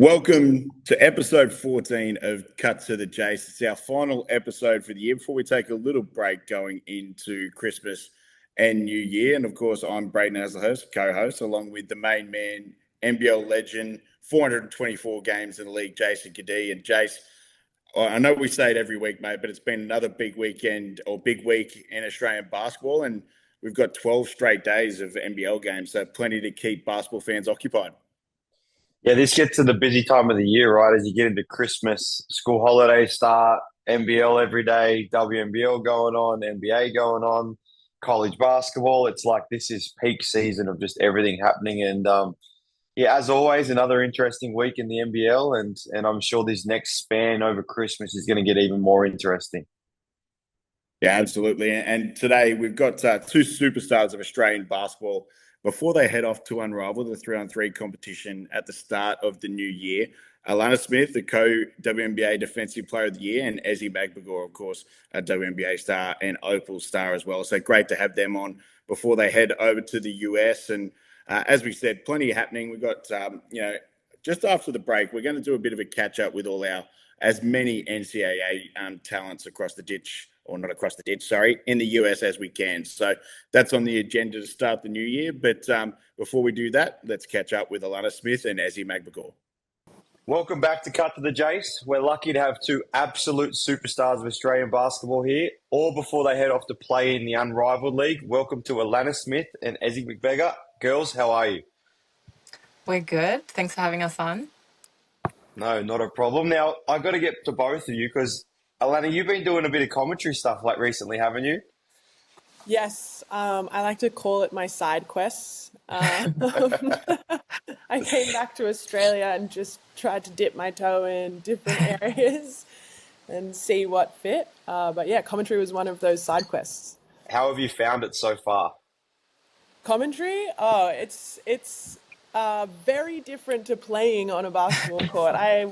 Welcome to episode 14 of Cut to the Jase. It's our final episode for the year before we take a little break going into Christmas and New Year. And of course, I'm Braden as the host, co-host, along with the main man, NBL legend, 424 games in the league, Jason Cadee. And Jase, I know we say it every week, mate, but it's been another big weekend or big week in Australian basketball. And we've got 12 straight days of NBL games, so plenty to keep basketball fans occupied. Yeah, this gets to the busy time of the year, right? As you get into Christmas, school holidays start, NBL every day, WNBL going on, NBA going on, college basketball. It's like this is peak season of just everything happening. And yeah, as always, another interesting week in the NBL, and I'm sure this next span over Christmas is going to get even more interesting. Yeah, absolutely. And today we've got two superstars of Australian basketball before they head off to unravel the 3-on-3 competition at the start of the new year. Alanna Smith, the co-WNBA Defensive Player of the Year, and Ezi Magbegor, of course, a WNBA star and Opal star as well. So great to have them on before they head over to the US. And as we said, plenty happening. We've got, just after the break, we're going to do a bit of a catch-up with all our as many NCAA talents across the ditch, or not across the ditch, sorry, in the US as we can. So that's on the agenda to start the new year. But before we do that, let's catch up with Alanna Smith and Ezi Magbegor. Welcome back to Cut to the Jase. We're lucky to have two absolute superstars of Australian basketball here, all before they head off to play in the Unrivaled League. Welcome to Alanna Smith and Ezi Magbegor. Girls, how are you? We're good. Thanks for having us on. No, not a problem. Now, I've got to get to both of you because, Alanna, you've been doing a bit of commentary stuff like recently, haven't you? Yes, I like to call it my side quests. I came back to Australia and just tried to dip my toe in different areas and see what fit. But yeah, commentary was one of those side quests. How have you found it so far? Commentary? Oh, it's very different to playing on a basketball court. I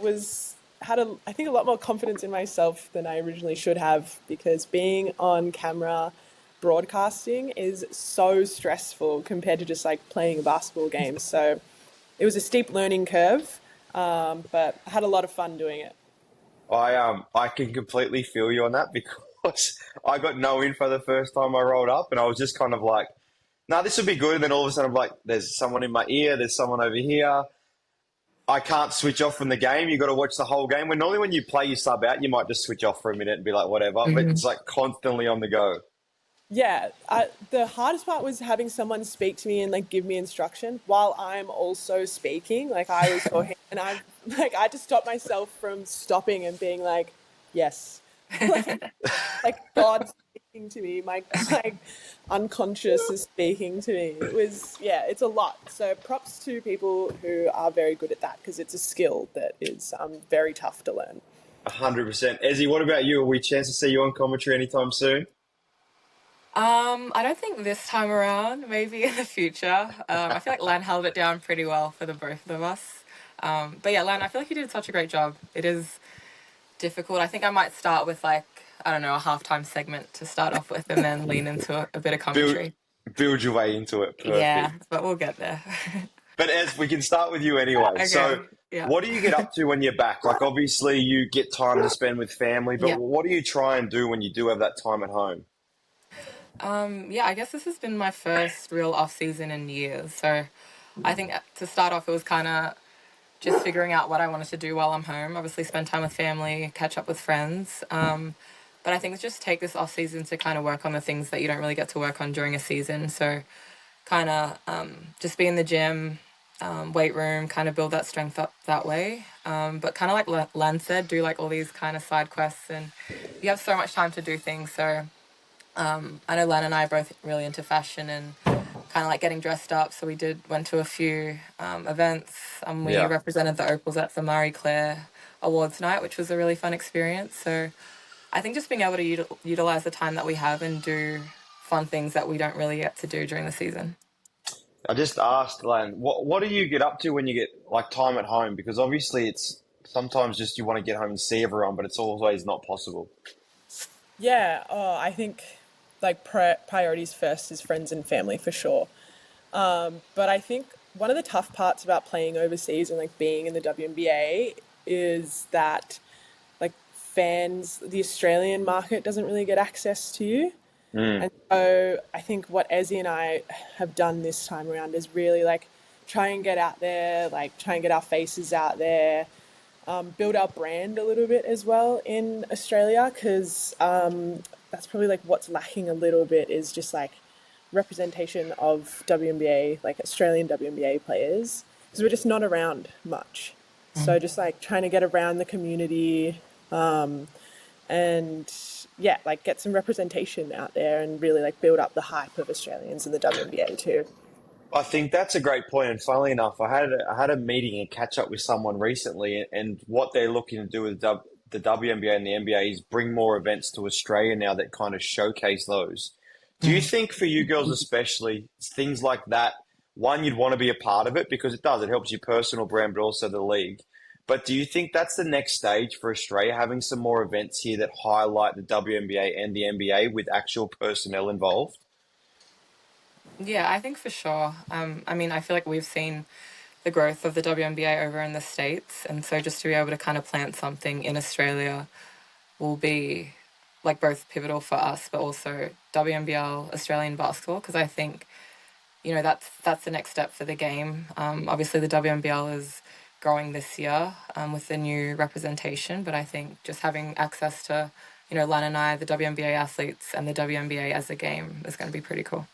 think a lot more confidence in myself than I originally should have, because being on camera broadcasting is so stressful compared to just like playing a basketball game. So it was a steep learning curve, but I had a lot of fun doing it. I can completely feel you on that because I got no info the first time I rolled up, and I was just kind of like, "No, this would be good." And then all of a sudden, I'm like, "There's someone in my ear. There's someone over here." I can't switch off from the game. You got to watch the whole game. When normally when you play, you sub out. You might just switch off for a minute and be like, "Whatever." But it's like constantly on the go. Yeah, the hardest part was having someone speak to me and like give me instruction while I'm also speaking. Like I was talking, and I had to stop myself from stopping and being like, "Yes," like God's speaking to me. My unconscious is speaking to me. It's a lot. So props to people who are very good at that, because it's a skill that is very tough to learn. 100%. Ezzy, what about you? Are we a chance to see you on commentary anytime soon? I don't think this time around, maybe in the future. I feel like Lan held it down pretty well for the both of us. But yeah, Lan, I feel like you did such a great job. It is difficult. I think I might start with a halftime segment to start off with, and then lean into a bit of commentary. Build your way into it. Perfect. Yeah, but we'll get there. But Ez, we can start with you anyway. Okay. So what do you get up to when you're back? Like obviously you get time to spend with family, but what do you try and do when you do have that time at home? I guess this has been my first real off season in years. So I think to start off, it was kind of just figuring out what I wanted to do while I'm home. Obviously spend time with family, catch up with friends. But I think just take this off season to kind of work on the things that you don't really get to work on during a season. So kind of just be in the gym, weight room, kind of build that strength up that way. But kind of like Len said, do like all these kind of side quests, and you have so much time to do things. So I know Len and I are both really into fashion and kind of like getting dressed up. So we went to a few events. We represented the Opals at the Marie Claire Awards night, which was a really fun experience. So I think just being able to utilize the time that we have and do fun things that we don't really get to do during the season. I just asked, Len, what do you get up to when you get like time at home? Because obviously it's sometimes just you want to get home and see everyone, but it's always not possible. Yeah, I think like priorities first is friends and family for sure. But I think one of the tough parts about playing overseas and like being in the WNBA is that like fans, the Australian market doesn't really get access to you. And so I think what Ezi and I have done this time around is really like try and get out there, like try and get our faces out there, build our brand a little bit as well in Australia, because that's probably like what's lacking a little bit is just like representation of WNBA, like Australian WNBA players, because we're just not around much. So just like trying to get around the community, and yeah, like get some representation out there and really like build up the hype of Australians in the WNBA too. I think that's a great point. And funnily enough, I had a meeting and catch up with someone recently, and what they're looking to do with the WNBA and the NBA is bring more events to Australia now that kind of showcase those. Do you think for you girls especially, things like that, one, you'd want to be a part of it because it does, it helps your personal brand, but also the league. But do you think that's the next stage for Australia, having some more events here that highlight the WNBA and the NBA with actual personnel involved? Yeah, I think for sure. I mean, I feel like we've seen the growth of the WNBA over in the States, and so just to be able to kind of plant something in Australia will be like both pivotal for us, but also WNBL, Australian basketball, because I think, you know, that's the next step for the game. Obviously, the WNBL is growing this year with the new representation, but I think just having access to, you know, Lan and I, the WNBA athletes, and the WNBA as a game is going to be pretty cool.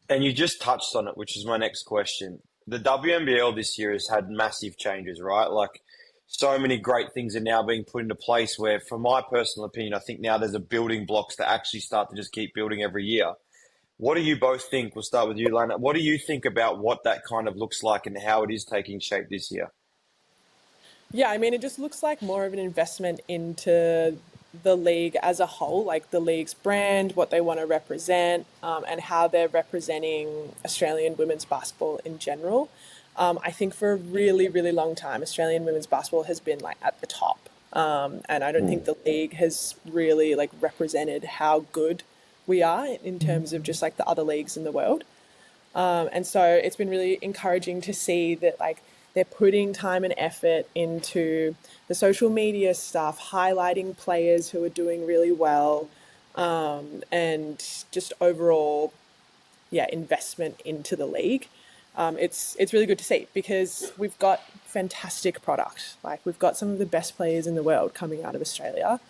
And you just touched on it, which is my next question. The WNBL this year has had massive changes, right? Like, so many great things are now being put into place where, from my personal opinion, I think now there's a building blocks to actually start to just keep building every year. What do you both think? We'll start with you, Lana. What do you think about what that kind of looks like and how it is taking shape this year? Yeah, I mean, it just looks like more of an investment into the league as a whole, like the league's brand, what they want to represent, and how they're representing Australian women's basketball in general. I think for a really, really long time, Australian women's basketball has been like at the top. And I don't think the league has really like represented how good we are in terms of just like the other leagues in the world. And so it's been really encouraging to see that like they're putting time and effort into the social media stuff, highlighting players who are doing really well, and just overall, yeah, investment into the league. It's really good to see because we've got fantastic product. Like we've got some of the best players in the world coming out of Australia,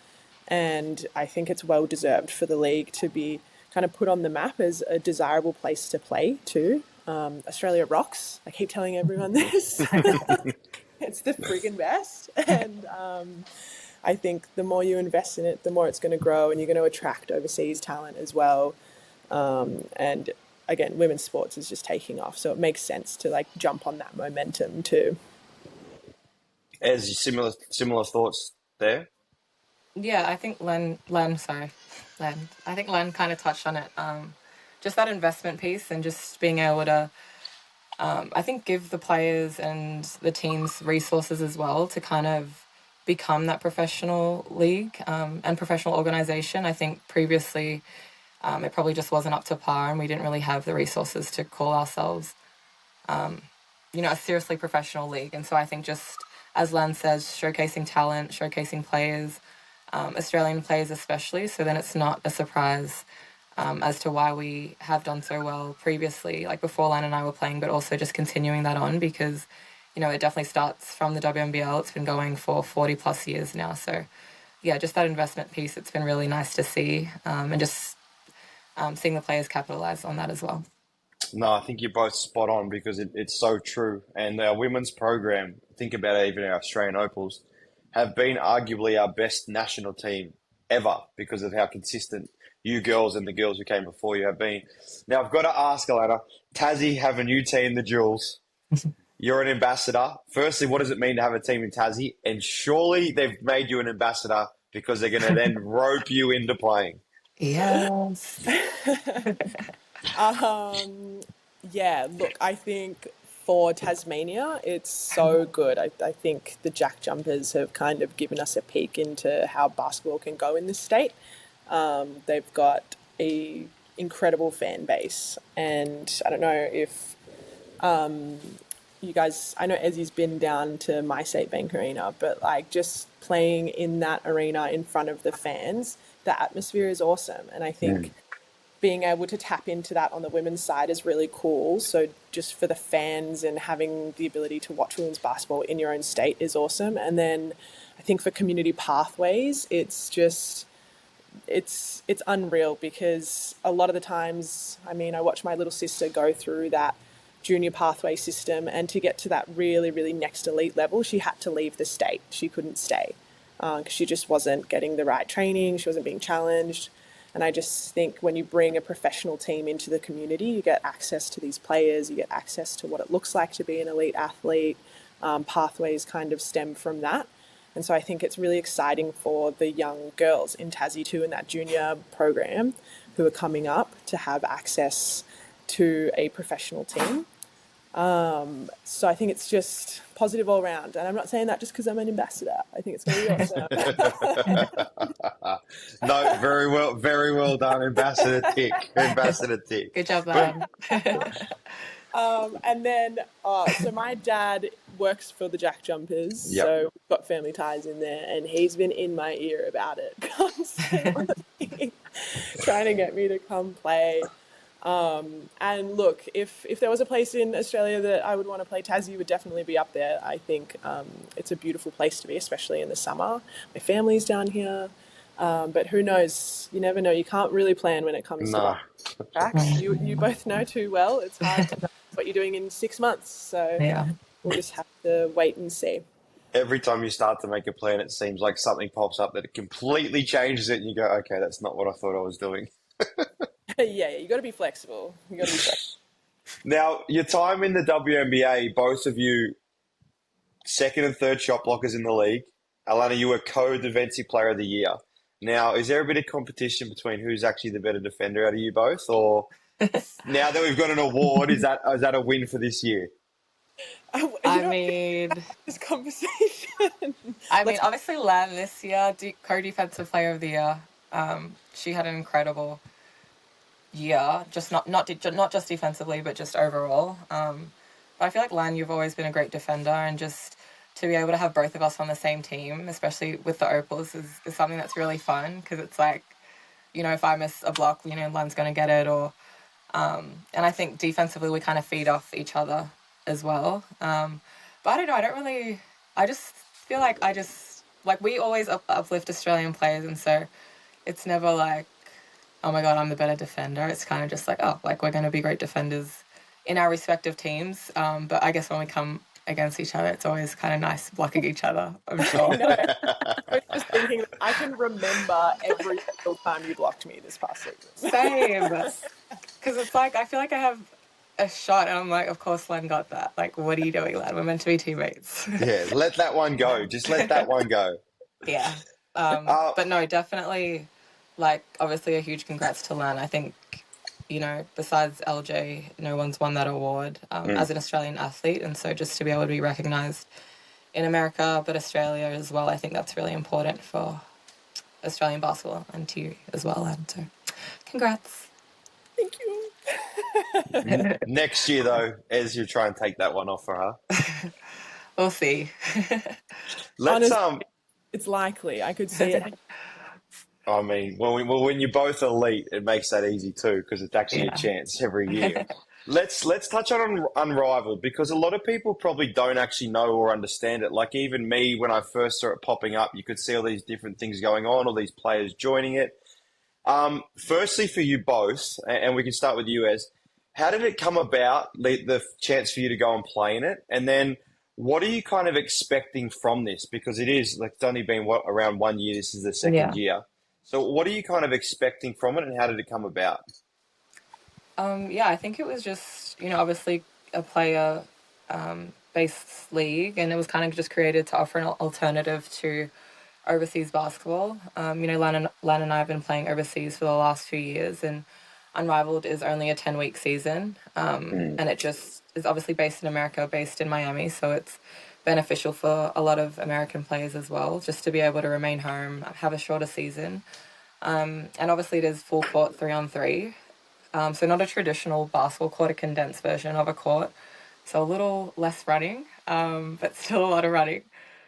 and I think it's well deserved for the league to be kind of put on the map as a desirable place to play too. Australia rocks. I keep telling everyone this. It's the friggin' best. And I think the more you invest in it, the more it's going to grow and you're going to attract overseas talent as well. And again, women's sports is just taking off. So it makes sense to like jump on that momentum too. As similar thoughts there? Yeah, I think Len. I think Len kind of touched on it. Just that investment piece and just being able to, I think, give the players and the teams resources as well to kind of become that professional league and professional organization. I think previously it probably just wasn't up to par and we didn't really have the resources to call ourselves, a seriously professional league. And so I think just, as Len says, showcasing talent, showcasing players, Australian players especially, so then it's not a surprise as to why we have done so well previously, like before Lan and I were playing, but also just continuing that on because, it definitely starts from the WNBL. It's been going for 40 plus years now. So, yeah, just that investment piece, it's been really nice to see and just seeing the players capitalize on that as well. No, I think you're both spot on because it's so true. And our women's program, think about it, even our Australian Opals, have been arguably our best national team ever because of how consistent you girls and the girls who came before you have been. Now, I've got to ask, Alanna, Tassie have a new team, the Jewels. You're an ambassador. Firstly, what does it mean to have a team in Tassie? And surely they've made you an ambassador because they're going to then rope you into playing. Yes. Yeah, look, I think for Tasmania, it's so good. I think the Jack Jumpers have kind of given us a peek into how basketball can go in this state. They've got a incredible fan base, and I don't know if you guys, I know Ezzy's been down to my State Bank Arena, but like just playing in that arena in front of the fans, the atmosphere is awesome. And I think being able to tap into that on the women's side is really cool. So just for the fans and having the ability to watch women's basketball in your own state is awesome. And then I think for community pathways, it's just it's unreal because a lot of the times, I mean, I watch my little sister go through that junior pathway system, and to get to that really, really next elite level, she had to leave the state. She couldn't stay because she just wasn't getting the right training. She wasn't being challenged. And I just think when you bring a professional team into the community, you get access to these players, you get access to what it looks like to be an elite athlete. Pathways kind of stem from that. And so I think it's really exciting for the young girls in Tassie too, in that junior program, who are coming up to have access to a professional team. So I think it's just positive all around. And I'm not saying that just because I'm an ambassador. I think it's going to be awesome. No, very well done, Ambassador Tick. Ambassador Tick. Good job, man. And then, so my dad works for the Jack Jumpers, so we've got family ties in there, and he's been in my ear about it constantly, trying to get me to come play. And look, if there was a place in Australia that I would want to play, Tassie would definitely be up there. I think it's a beautiful place to be, especially in the summer. My family's down here. But who knows? You never know. You can't really plan when it comes to tracks. You both know too well. It's hard to know what you're doing in 6 months. So we'll just have to wait and see. Every time you start to make a plan, it seems like something pops up that it completely changes it, and you go, okay, that's not what I thought I was doing. Yeah, you got to be flexible. Now, your time in the WNBA, both of you, second and third shot blockers in the league. Alanna, you were co-defensive player of the year. Now, is there a bit of competition between who's actually the better defender out of you both? Or now that we've got an award, is that a win for this year? This conversation. Obviously, Lan this year, co-defensive player of the year. She had an incredible year, just not just defensively, but just overall. But I feel like Lan, you've always been a great defender, and just to be able to have both of us on the same team, especially with the Opals, is something that's really fun, because it's like, if I miss a block, Lan's going to get it, or and I think defensively we kind of feed off each other as well. But I don't know, I just feel like we always uplift Australian players, and so it's never like, oh my God, I'm the better defender. It's kind of just like, oh, like we're going to be great defenders in our respective teams. But I guess when we come against each other, it's always kind of nice blocking each other, I'm sure. I was just thinking, I can remember every single time you blocked me this past season. Same. Because it's like, I feel like I have a shot, and I'm like, of course Len got that. Like, what are you doing, Len? We're meant to be teammates. Yeah, let that one go. Just let that one go. Yeah. But no, definitely, like, obviously a huge congrats to Len. I think, besides LJ, no one's won that award as an Australian athlete. And so just to be able to be recognised in America, but Australia as well, I think that's really important for Australian basketball, and to you as well, Len. So congrats. Thank you. Next year, though, Ez, you try and take that one off for her. We'll see. Honestly, it's likely. I could see it. I mean, when you're both elite, it makes that easy too, because it's actually a chance every year. Let's touch on Unrivaled, because a lot of people probably don't actually know or understand it. Like even me, when I first saw it popping up, you could see all these different things going on, all these players joining it. Firstly, for you both, and we can start with you, Ez, how did it come about, the chance for you to go and play in it? And then what are you kind of expecting from this? Because it's only been around 1 year. This is the second year. So what are you kind of expecting from it, and how did it come about? I think it was just, obviously a player-based league, and it was kind of just created to offer an alternative to overseas basketball. Lan and I have been playing overseas for the last few years, and Unrivaled is only a 10-week season, and it just is obviously based in America, based in Miami, so it's beneficial for a lot of American players as well, just to be able to remain home, have a shorter season. And obviously it is full court 3-on-3. So not a traditional basketball court, a condensed version of a court. so a little less running, but still a lot of running.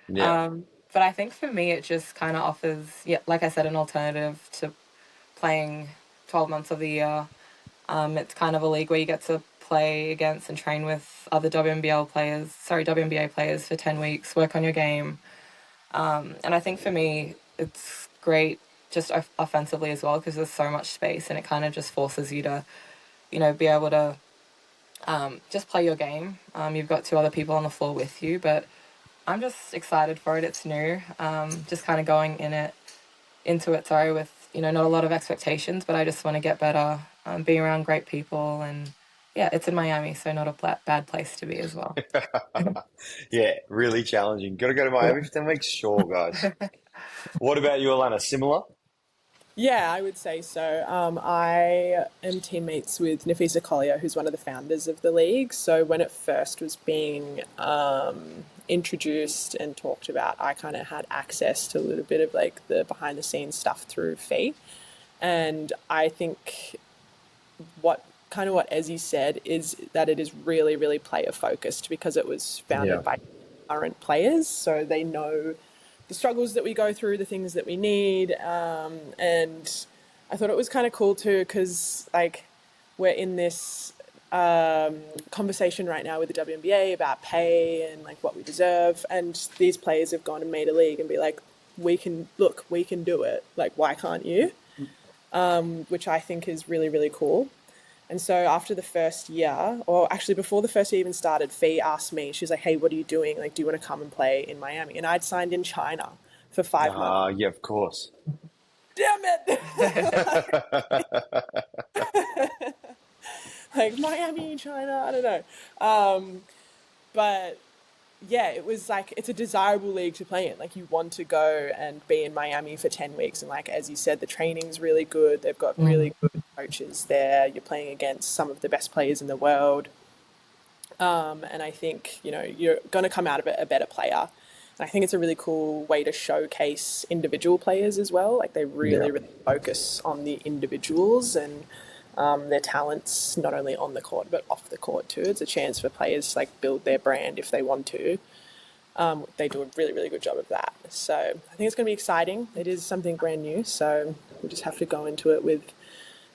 Yeah. But I think for me, it just kind of offers, yeah, like I said, an alternative to playing 12 months of the year. It's kind of a league where you get to play against and train with other WNBA players for 10 weeks, work on your game. And I think for me, it's great just offensively as well because there's so much space and it kind of just forces you to, be able to just play your game. You've got two other people on the floor with you, but I'm just excited for it. It's new. Just kind of going into it, sorry, with, not a lot of expectations, but I just want to get better, be around great people. And yeah, it's in Miami, so not a bad place to be as well. Yeah, really challenging. Got to go to Miami for 10 weeks? Sure, guys. What about you, Alanna? Similar? Yeah, I would say so. I am teammates with Nafisa Collier, who's one of the founders of the league. So when it first was being introduced and talked about, I kind of had access to a little bit of like the behind the scenes stuff through Fee. And I think what Ezi said is that it is really, really player focused because it was founded by current players. So they know the struggles that we go through, the things that we need. And I thought it was kind of cool too, because like we're in this conversation right now with the WNBA about pay and like what we deserve. And these players have gone and made a league and be like, we can do it. Like, why can't you? Which I think is really, really cool. And so after the first year, or actually before the first year even started, Fee asked me, she's like, hey, what are you doing? Like, do you want to come and play in Miami? And I'd signed in China for 5 months. Yeah, of course. Damn it! Like, Miami, China, I don't know. But yeah, it was like, it's a desirable league to play in. Like, you want to go and be in Miami for 10 weeks. And like, as you said, the training's really good. They've got really good coaches there. You're playing against some of the best players in the world. And I think, you're going to come out of it a better player. And I think it's a really cool way to showcase individual players as well. Like, they really, really focus on the individuals and their talents, not only on the court, but off the court too. It's a chance for players to like build their brand if they want to. They do a really, really good job of that. So I think it's going to be exciting. It is something brand new. So we just have to go into it with,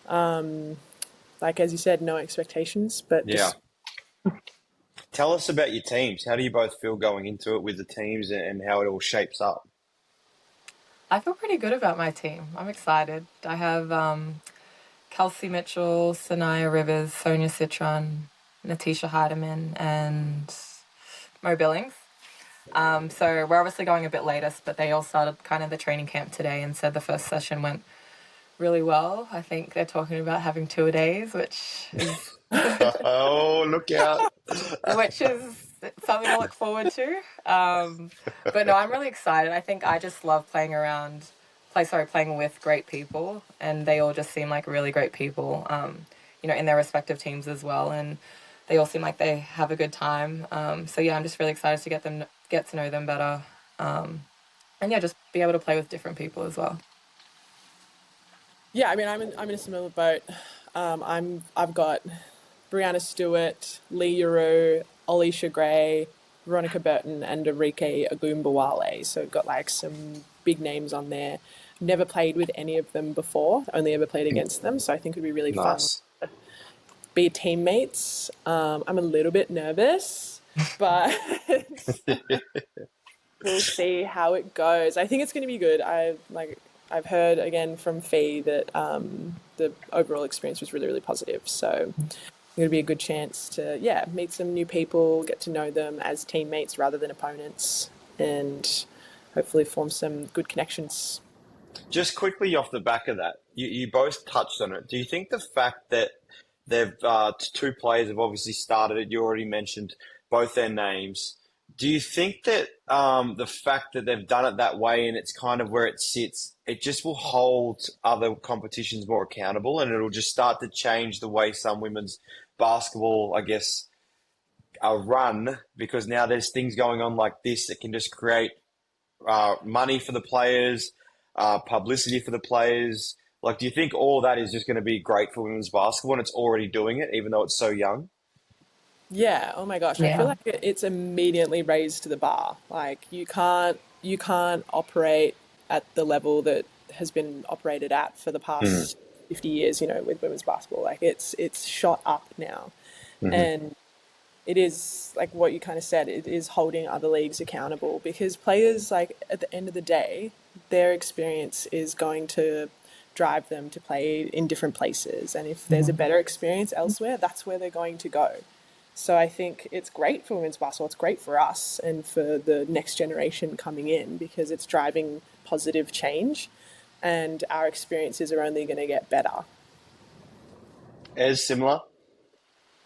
like, as you said, no expectations, but just... Tell us about your teams. How do you both feel going into it with the teams and how it all shapes up? I feel pretty good about my team. I'm excited. I have Kelsey Mitchell, Sanaya Rivers, Sonia Citron, Natisha Heidemann, and Mo Billings. So we're obviously going a bit later, but they all started kind of the training camp today and said the first session went really well. I think they're talking about having 2-a-days, which is Oh, look out. which is something to look forward to. But no, I'm really excited. I think I just love playing with great people, and they all just seem like really great people, in their respective teams as well. And they all seem like they have a good time. So yeah, I'm just really excited to get to know them better. And yeah, just be able to play with different people as well. Yeah, I mean, I'm in a similar boat. I've got Brianna Stewart, Lee Yuru, Alicia Gray, Veronica Burton, and Enrique Agumbawale. So we've got like some big names on there. Never played with any of them before, only ever played against them. So I think it'd be really fun to be teammates. I'm a little bit nervous, but we'll see how it goes. I think it's going to be good. I've heard again from Fee that the overall experience was really, really positive. So it's going to be a good chance to, meet some new people, get to know them as teammates rather than opponents, and hopefully form some good connections. Just quickly off the back of that, you both touched on it. Do you think the fact that they've two players have obviously started it, you already mentioned both their names, do you think that the fact that they've done it that way and it's kind of where it sits, it just will hold other competitions more accountable and it'll just start to change the way some women's basketball, I guess, are run, because now there's things going on like this that can just create money for the players, publicity for the players? Like, do you think all that is just going to be great for women's basketball and it's already doing it, even though it's so young? Yeah, oh my gosh. I feel Yeah. like it's immediately raised to the bar. Like you can't operate at the level that has been operated at for the Mm, past 50 years, with women's basketball. Like it's shot up now. hmm And it is like what you kind of said, it is holding other leagues accountable because players, like, at the end of the day, their experience is going to drive them to play in different places. And if there's a Mhm. better experience elsewhere, that's where they're going to go. So I think it's great for women's basketball. It's great for us and for the next generation coming in because it's driving positive change and our experiences are only going to get better. As similar.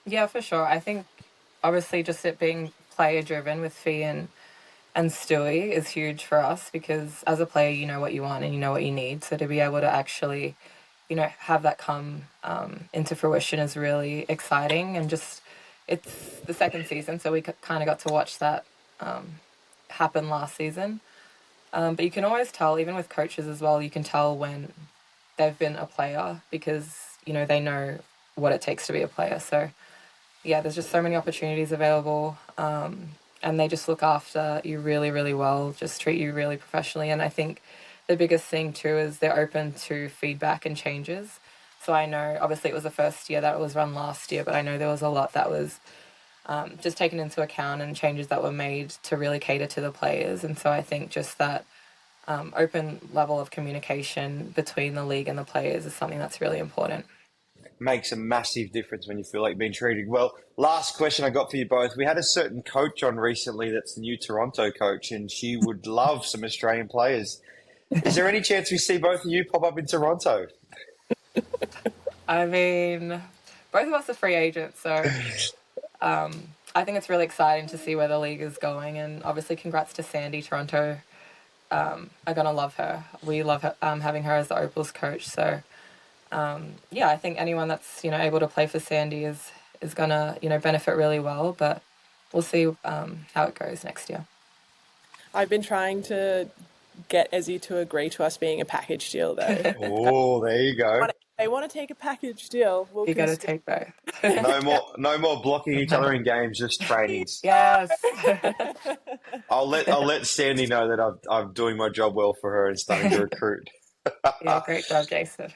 Yeah, for sure. I think obviously just it being player driven with Fee and Stewie is huge for us because as a player, you know what you want and you know what you need. So to be able to actually, have that come into fruition is really exciting. And just it's the second season, so we kind of got to watch that happen last season. But you can always tell, even with coaches as well, you can tell when they've been a player because, they know what it takes to be a player. So yeah, there's just so many opportunities available. And they just look after you really, really well, just treat you really professionally. And I think the biggest thing too is they're open to feedback and changes. So I know, obviously, it was the first year that it was run last year, but I know there was a lot that was just taken into account and changes that were made to really cater to the players. And so I think just that open level of communication between the league and the players is something that's really important. Makes a massive difference when you feel like being treated well. Last question I got for you both. We had a certain coach on recently that's the new Toronto coach, and she would love some Australian players. Is there any chance we see both of you pop up in Toronto? I mean, both of us are free agents, so I think it's really exciting to see where the league is going. And obviously, congrats to Sandy. Toronto are going to love her. We love her, having her as the Opals coach. So, yeah, I think anyone that's, able to play for Sandy is going to, benefit really well. But we'll see how it goes next year. I've been trying to get Ezzy to agree to us being a package deal, though. Oh, there you go. They want to take a package deal. We'll You got to consider. take both. No more blocking each other in games, just trainings. Yes. I'll let Sandy know that I'm doing my job well for her and starting to recruit. Yeah, great job, Jason.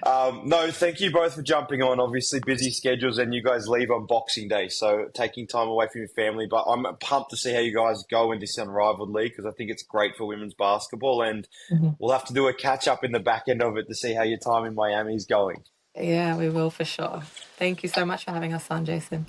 No, thank you both for jumping on. Obviously, busy schedules, and you guys leave on Boxing Day, so taking time away from your family. But I'm pumped to see how you guys go in this unrivaled league because I think it's great for women's basketball, and Mhm. we'll have to do a catch up in the back end of it to see how your time in Miami is going. Yeah, we will for sure. Thank you so much for having us on, Jason.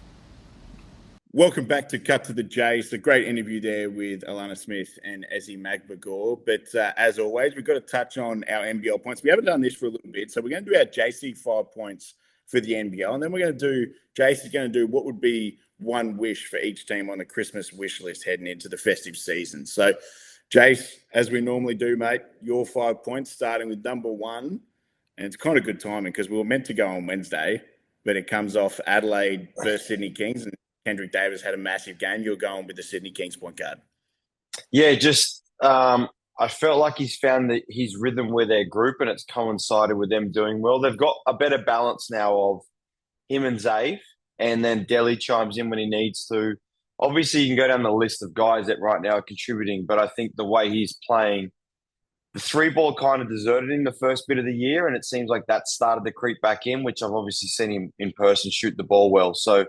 Welcome back to Cut to the Jase. A great interview there with Alanna Smith and Ezi Magbegor. But as always, we've got to touch on our NBL points. We haven't done this for a little bit. So we're going to do our JC 5 points for the NBL. And then we're going to do, Jase is going to do what would be one wish for each team on the Christmas wish list heading into the festive season. So, Jase, as we normally do, mate, your 5 points, starting with number one. And it's kind of good timing because we were meant to go on Wednesday, but it comes off Adelaide versus Sydney Kings. And Kendrick Davis had a massive game. You're going with the Sydney Kings point guard. Yeah, just I felt like he's found his rhythm with their group, and it's coincided with them doing well. They've got a better balance now of him and Zave, and then Delhi chimes in when he needs to. Obviously, you can go down the list of guys that right now are contributing, but I think the way he's playing, the three ball kind of deserted him the first bit of the year, and it seems like that started to creep back in, which I've obviously seen him in person shoot the ball well. So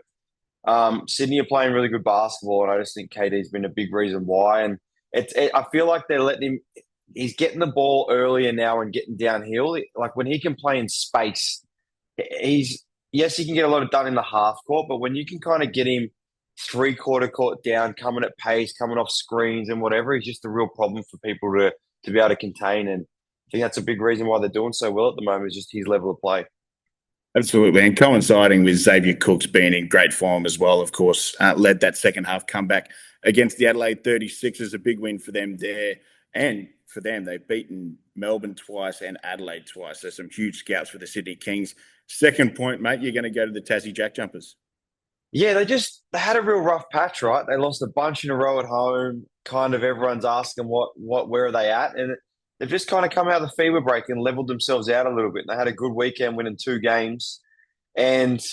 Sydney are playing really good basketball, and I just think KD's been a big reason why. And I feel like they're letting him. He's getting the ball earlier now and getting downhill. Like when he can play in space, he's yes, he can get a lot of done in the half court, but when you can kind of get him three-quarter court down, coming at pace, coming off screens and whatever, he's just a real problem for people to be able to contain. And I think that's a big reason why they're doing so well at the moment is just his level of play. Absolutely. And coinciding with Xavier Cooks being in great form as well, of course, led that second half comeback against the Adelaide 36ers, a big win for them there. And for them, they've beaten Melbourne twice and Adelaide twice. So some huge scouts for the Sydney Kings. Second point, mate, you're going to go to the Tassie Jack Jumpers. Yeah, they had a real rough patch, right? They lost a bunch in a row at home. Kind of everyone's asking where are they at, and they've just kind of come out of the fever break and leveled themselves out a little bit. They had a good weekend, winning 2 games, and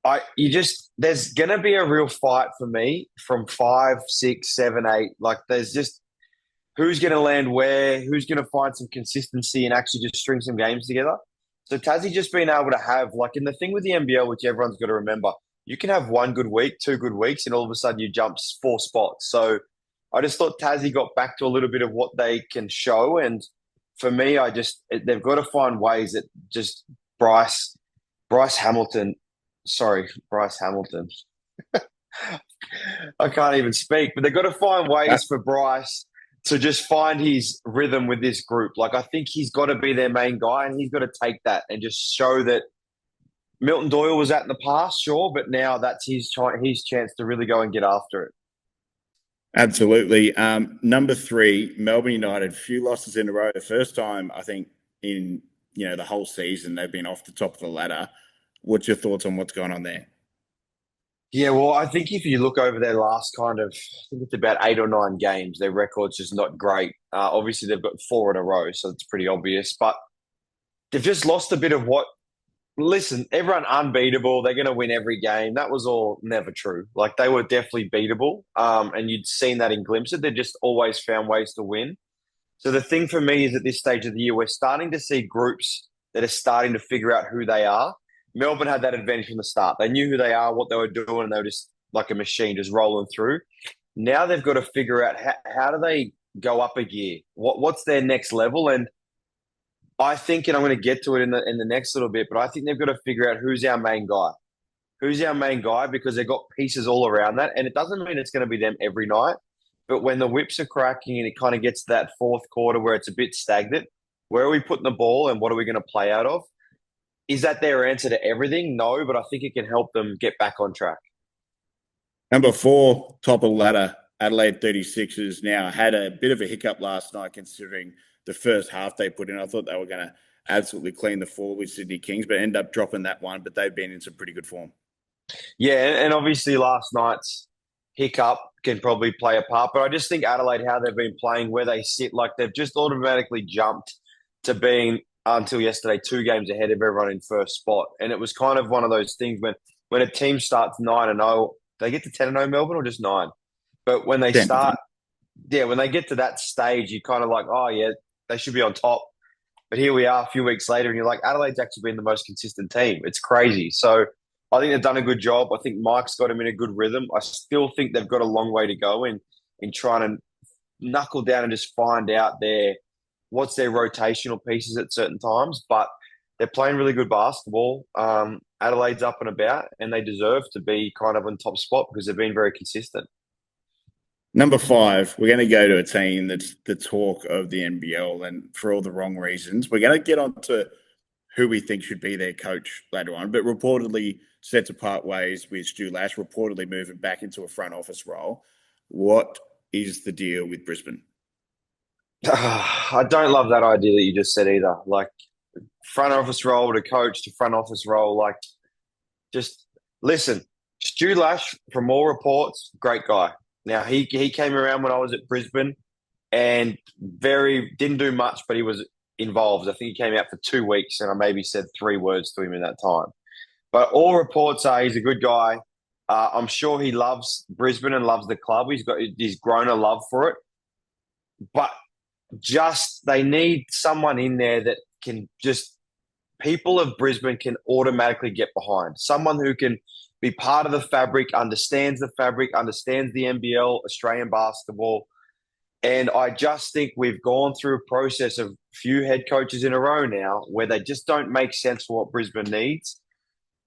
There's gonna be a real fight for me from 5, 6, 7, 8. Like there's just who's gonna land where, who's gonna find some consistency and actually just string some games together. So Tassie just being able to have like in the thing with the NBL, which everyone's got to remember, you can have one good week, two good weeks, and all of a sudden you jump 4 spots. So I just thought Tassie got back to a little bit of what they can show, and for me, they've got to find ways that just Bryce Hamilton. Sorry, Bryce Hamilton. I can't even speak, but they've got to find ways for Bryce to just find his rhythm with this group. Like, I think he's got to be their main guy, and he's got to take that and just show that Milton Doyle was that in the past, sure, but now that's his chance to really go and get after it. Absolutely. Number 3, Melbourne United, few losses in a row. The first time, I think, in the whole season, they've been off the top of the ladder. What's your thoughts on what's going on there? Yeah, well, I think if you look over their last I think it's about 8 or 9 games, their record's just not great. Obviously, they've got 4 in a row, so it's pretty obvious. But they've just lost a bit of what. Listen, everyone unbeatable. They're going to win every game. That was all never true. Like they were definitely beatable, and you'd seen that in glimpses. They just always found ways to win. So the thing for me is at this stage of the year, we're starting to see groups that are starting to figure out who they are. Melbourne had that advantage from the start. They knew who they are, what they were doing, and they were just like a machine, just rolling through. Now they've got to figure out how do they go up a gear? What's their next level? And I think, and I'm going to get to it in the next little bit, but I think they've got to figure out who's our main guy. Who's our main guy? Because they've got pieces all around that. And it doesn't mean it's going to be them every night. But when the whips are cracking and it kind of gets to that fourth quarter where it's a bit stagnant, where are we putting the ball and what are we going to play out of? Is that their answer to everything? No, but I think it can help them get back on track. Number 4, top of the ladder, Adelaide 36ers now had a bit of a hiccup last night considering the first half they put in. I thought they were going to absolutely clean the floor with Sydney Kings, but end up dropping that one. But they've been in some pretty good form. Yeah, and obviously last night's hiccup can probably play a part. But I just think Adelaide, how they've been playing, where they sit, like they've just automatically jumped to being, until yesterday, 2 games ahead of everyone in first spot. And it was kind of one of those things when a team starts 9-0, they get to 10-0 Melbourne or just 9? But when they start, when they get to that stage, you're kind of like, oh, yeah, they should be on top. But here we are a few weeks later, and you're like, Adelaide's actually been the most consistent team. It's crazy. So I think they've done a good job. I think Mike's got them in a good rhythm. I still think they've got a long way to go in trying to knuckle down and just find out what's their rotational pieces at certain times. But they're playing really good basketball. Adelaide's up and about, and they deserve to be kind of on top spot because they've been very consistent. Number 5, we're going to go to a team that's the talk of the NBL, and for all the wrong reasons. We're going to get on to who we think should be their coach later on, but reportedly set to part ways with Stu Lash, reportedly moving back into a front office role. What is the deal with Brisbane? I don't love that idea that you just said either. Like front office role to coach to front office role. Like just listen, Stu Lash, from all reports, great guy. Now he came around when I was at Brisbane and didn't do much, but he was involved. I think he came out for 2 weeks and I maybe said 3 words to him in that time. But all reports are he's a good guy. I'm sure he loves Brisbane and loves the club. He's grown a love for it. But they need someone in there that can people of Brisbane can automatically get behind. Someone who can be part of the fabric, understands the NBL, Australian basketball. And I just think we've gone through a process of few head coaches in a row now where they just don't make sense for what Brisbane needs.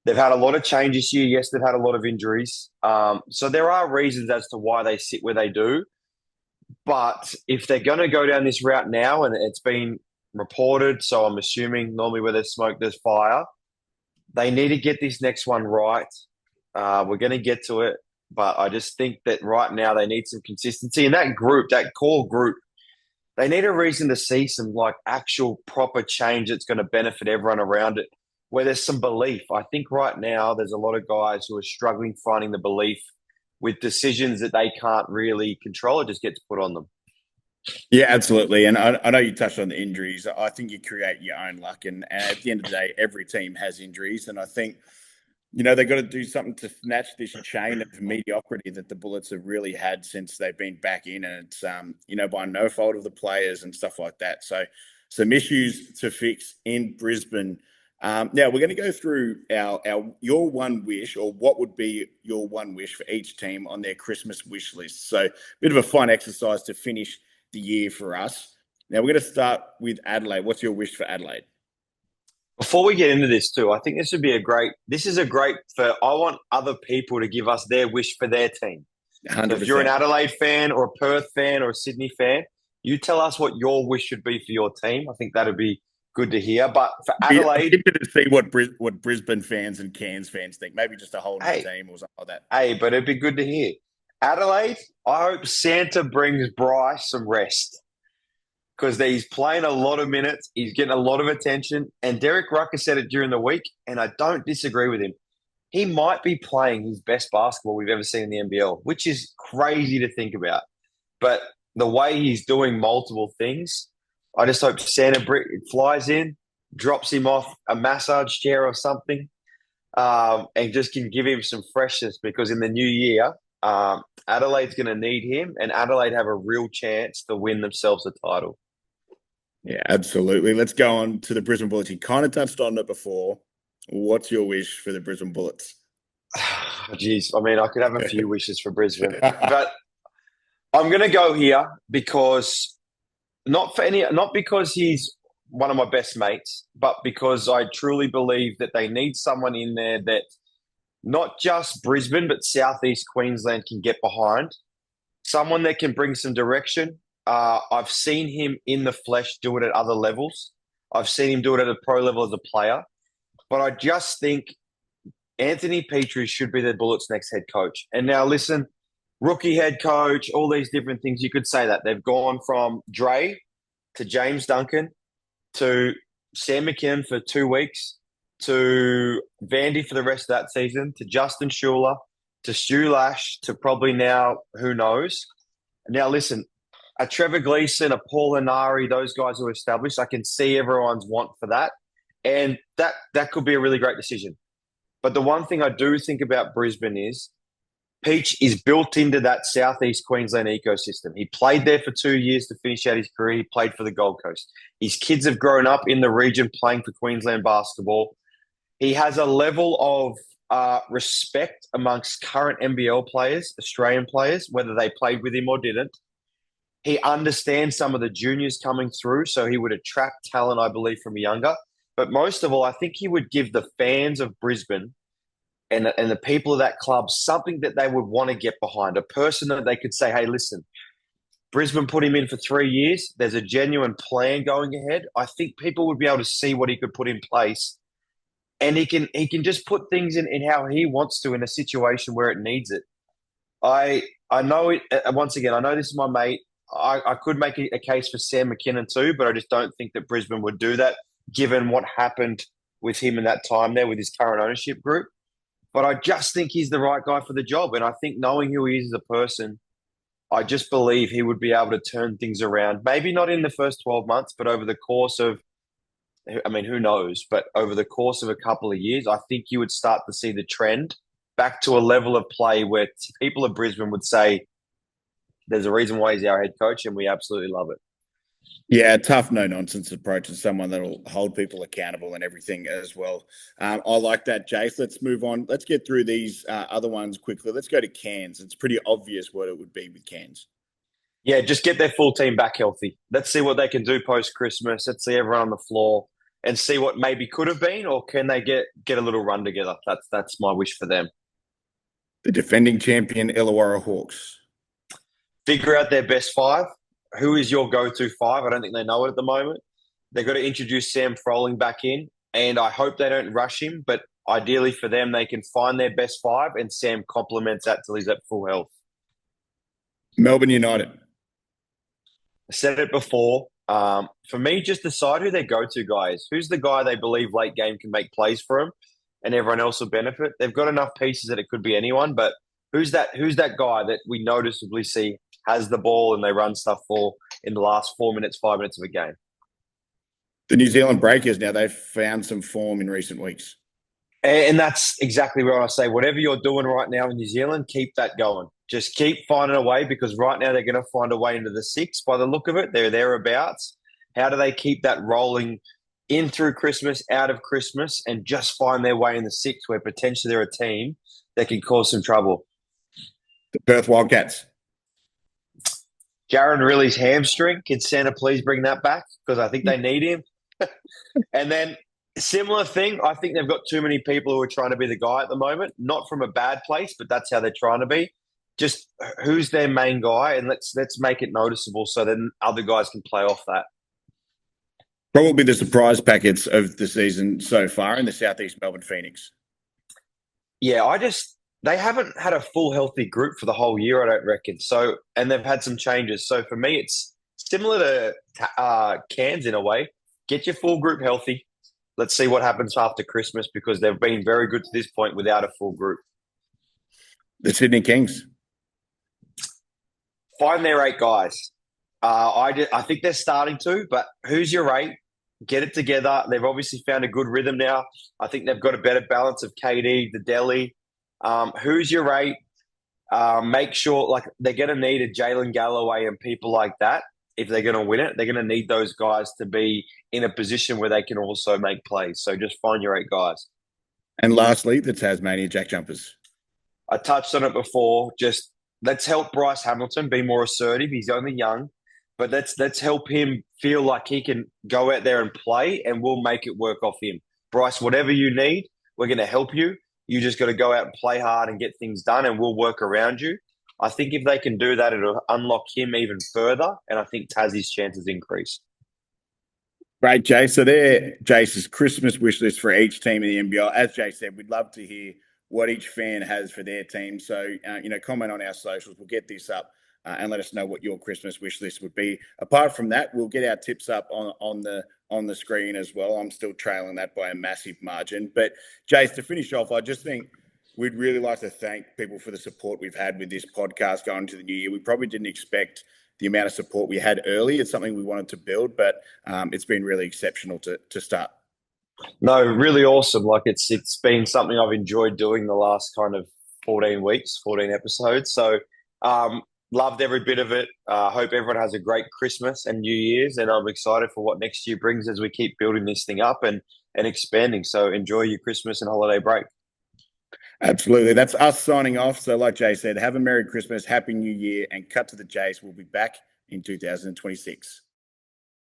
They've had a lot of change this year. Yes, they've had a lot of injuries. So there are reasons as to why they sit where they do. But if they're going to go down this route now, and it's been reported, so I'm assuming normally where there's smoke, there's fire, they need to get this next one right. We're going to get to it. But I just think that right now they need some consistency. And that group, that core group, they need a reason to see some like actual proper change that's going to benefit everyone around it, where there's some belief. I think right now there's a lot of guys who are struggling finding the belief with decisions that they can't really control. It just gets put on them. Yeah, absolutely. And I know you touched on the injuries. I think you create your own luck. And at the end of the day, every team has injuries. And I think They've got to do something to snatch this chain of mediocrity that the Bullets have really had since they've been back in, and it's by no fault of the players and stuff like that. So some issues to fix in Brisbane. Now we're going to go through your one wish, or what would be your one wish for each team on their Christmas wish list. So a bit of a fun exercise to finish the year for us. Now we're going to start with Adelaide. What's your wish for Adelaide? Before we get into this too, I think this is a great I want other people to give us their wish for their team. 100%. So if you're an Adelaide fan or a Perth fan or a Sydney fan, you tell us what your wish should be for your team. I think that'd be good to hear. But for Adelaide, to see what Brisbane fans and Cairns fans think. Maybe just a whole new team or something like that. Hey, but it'd be good to hear. Adelaide, I hope Santa brings Bryce some rest, because he's playing a lot of minutes. He's getting a lot of attention. And Derek Rucker said it during the week, and I don't disagree with him. He might be playing his best basketball we've ever seen in the NBL, which is crazy to think about. But the way he's doing multiple things, I just hope Santa flies in, drops him off a massage chair or something, and just can give him some freshness, because in the new year, Adelaide's going to need him, and Adelaide have a real chance to win themselves a title. Yeah, absolutely. Let's go on to the Brisbane Bullets. You kind of touched on it before. What's your wish for the Brisbane Bullets? Jeez, I mean, I could have a few wishes for Brisbane, but I'm going to go here because not because he's one of my best mates, but because I truly believe that they need someone in there that not just Brisbane, but Southeast Queensland can get behind. Someone that can bring some direction. I've seen him in the flesh do it at other levels. I've seen him do it at a pro level as a player. But I just think Anthony Petrie should be the Bullets' next head coach. And now listen, rookie head coach, all these different things, you could say that. They've gone from Dre to James Duncan to Sam McKinnon for 2 weeks to Vandy for the rest of that season to Justin Schuler to Stu Lash to probably now, who knows. Now listen, a Trevor Gleeson, a Paul Hanari, those guys who are established, I can see everyone's want for that. And that could be a really great decision. But the one thing I do think about Brisbane is Peach is built into that Southeast Queensland ecosystem. He played there for 2 years to finish out his career. He played for the Gold Coast. His kids have grown up in the region playing for Queensland basketball. He has a level of respect amongst current NBL players, Australian players, whether they played with him or didn't. He understands some of the juniors coming through, so he would attract talent, I believe, from younger. But most of all, I think he would give the fans of Brisbane and the people of that club something that they would want to get behind, a person that they could say, hey, listen, Brisbane put him in for 3 years. There's a genuine plan going ahead. I think people would be able to see what he could put in place. And he can just put things in how he wants to in a situation where it needs it. I know it, once again, I know this is my mate. I could make a case for Sam McKinnon too, but I just don't think that Brisbane would do that given what happened with him in that time there with his current ownership group. But I just think he's the right guy for the job. And I think knowing who he is as a person, I just believe he would be able to turn things around. Maybe not in the first 12 months, but over the course of, I mean, who knows? But over the course of a couple of years, I think you would start to see the trend back to a level of play where people of Brisbane would say, there's a reason why he's our head coach, and we absolutely love it. Yeah, tough, no-nonsense approach to someone that will hold people accountable and everything as well. I like that, Jase. Let's move on. Let's get through these other ones quickly. Let's go to Cairns. It's pretty obvious what it would be with Cairns. Yeah, just get their full team back healthy. Let's see what they can do post-Christmas. Let's see everyone on the floor and see what maybe could have been, or can they get a little run together. That's my wish for them. The defending champion Illawarra Hawks. Figure out their best five. Who is your go-to five? I don't think they know it at the moment. They've got to introduce Sam Froling back in, and I hope they don't rush him, but ideally for them, they can find their best five, and Sam complements that till he's at full health. Melbourne United. I said it before. For me, just decide who their go-to guy is. Who's the guy they believe late game can make plays for them, and everyone else will benefit. They've got enough pieces that it could be anyone, but who's that guy that we noticeably see has the ball and they run stuff for in the last 4 minutes, 5 minutes of a game? The New Zealand Breakers, now they've found some form in recent weeks. And that's exactly where I say, whatever you're doing right now in New Zealand, keep that going. Just keep finding a way, because right now they're going to find a way into the six by the look of it. They're thereabouts. How do they keep that rolling in through Christmas, out of Christmas, and just find their way in the six, where potentially they're a team that can cause some trouble? The Perth Wildcats. Jaron Riley's hamstring. Can Santa please bring that back? Because I think they need him. And then similar thing, I think they've got too many people who are trying to be the guy at the moment. Not from a bad place, but that's how they're trying to be. Just who's their main guy, and let's make it noticeable so then other guys can play off that. Probably the surprise packets of the season so far in the Southeast Melbourne Phoenix. Yeah, they haven't had a full healthy group for the whole year, I don't reckon. So, and they've had some changes. So for me, it's similar to Cairns in a way. Get your full group healthy. Let's see what happens after Christmas, because they've been very good to this point without a full group. The Sydney Kings. Find their 8 guys. I think they're starting to, but who's your 8? Get it together. They've obviously found a good rhythm now. I think they've got a better balance of KD, the Delhi. Who's your 8? Make sure, like, they're going to need a Jalen Galloway and people like that. If they're going to win it, they're going to need those guys to be in a position where they can also make plays. So just find your 8 guys. And lastly, the Tasmania Jack Jumpers. I touched on it before. Just let's help Bryce Hamilton be more assertive. He's only young, but let's help him feel like he can go out there and play, and we'll make it work off him. Bryce, whatever you need, we're going to help you. You just got to go out and play hard and get things done, and we'll work around you. I think if they can do that, it'll unlock him even further, and I think Tassie's chances increase. Great, Jay. So there, Jase's Christmas wish list for each team in the NBL. As Jay said, we'd love to hear what each fan has for their team. So, comment on our socials. We'll get this up and let us know what your Christmas wish list would be. Apart from that, we'll get our tips up on the screen as well. I'm still trailing that by a massive margin. But, Jace, to finish off, I just think we'd really like to thank people for the support we've had with this podcast going into the new year. We probably didn't expect the amount of support we had early. It's something we wanted to build, but it's been really exceptional to start. No, really awesome. Like it's been something I've enjoyed doing the last kind of 14 weeks, 14 episodes. So loved every bit of it. Hope everyone has a great Christmas and New Year's, and I'm excited for what next year brings as we keep building this thing up and expanding. So enjoy your Christmas and holiday break. Absolutely. That's us signing off. So like Jay said, have a Merry Christmas, Happy New Year, and cut to the chase. We'll be back in 2026.